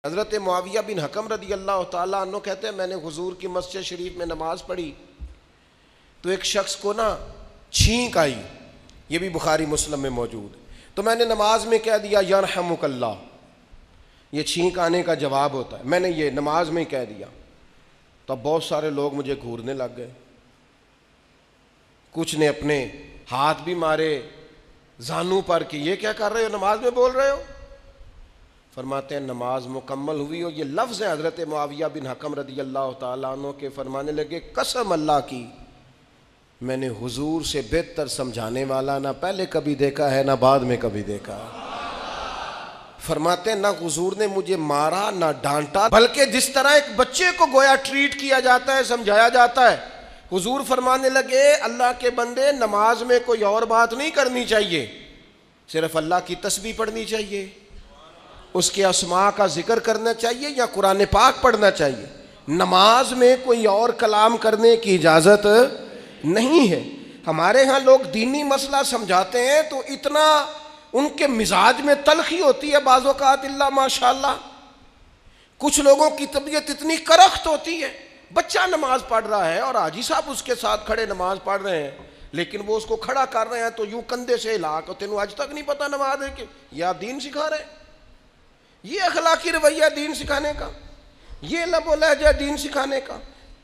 हज़रत मुआविया बिन हकम रदी अल्लाह ताला अन्हु कहते हैं मैंने हुजूर की मस्जिद शरीफ में नमाज पढ़ी तो एक शख्स को ना छींक आई, ये भी बुखारी मुस्लिम में मौजूद है। तो मैंने नमाज में कह दिया यरहमुकल्लाह, ये छींक आने का जवाब होता है, मैंने ये नमाज में कह दिया। तो बहुत सारे लोग मुझे घूरने लग गए, कुछ ने अपने हाथ भी मारे जानू पर कि ये क्या कर रहे हो, नमाज में बोल रहे हो। फरमाते हैं नमाज मुकम्मल हुई और ये लफ्ज़ है हज़रत मुआविया बिन हकम रदी अल्लाह ताला अन्हु के, फरमाने लगे कसम अल्लाह की मैंने हुजूर से बेहतर समझाने वाला ना पहले कभी देखा है ना बाद में कभी देखा है। फरमाते हैं ना हुजूर ने मुझे मारा ना डांटा, बल्कि जिस तरह एक बच्चे को गोया ट्रीट किया जाता है, समझाया जाता है। हुजूर फरमाने लगे अल्लाह के बंदे नमाज में कोई और बात नहीं करनी चाहिए, सिर्फ अल्लाह की तस्बीह पढ़नी चाहिए, उसके अस्मा का जिक्र करना चाहिए या कुरान पाक पढ़ना चाहिए। नमाज में कोई और कलाम करने की इजाज़त नहीं है। हमारे यहाँ लोग दीनी मसला समझाते हैं तो इतना उनके मिजाज में तलखी होती है बाज़ औक़ात, इल्ला माशाअल्लाह। कुछ लोगों की तबीयत इतनी करख्त होती है, बच्चा नमाज पढ़ रहा है और हाजी साहब उसके साथ खड़े नमाज पढ़ रहे हैं, लेकिन वो उसको खड़ा कर रहे हैं तो यूं कंधे से हिला कर तेनू आज तक नहीं पता नमाज है कि या दीन सिखा रहे हैं। ये अखलाकी रवैया दीन सिखाने का, ये लबो लहजा दीन सिखाने का,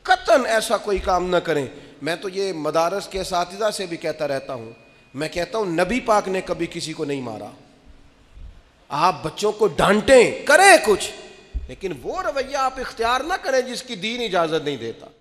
कतन ऐसा कोई काम न करें। मैं तो ये मदारस के असातिज़ा से भी कहता रहता हूँ, मैं कहता हूँ नबी पाक ने कभी किसी को नहीं मारा। आप बच्चों को डांटें, करें कुछ, लेकिन वो रवैया आप इख्तियार ना करें जिसकी दीन इजाज़त नहीं देता।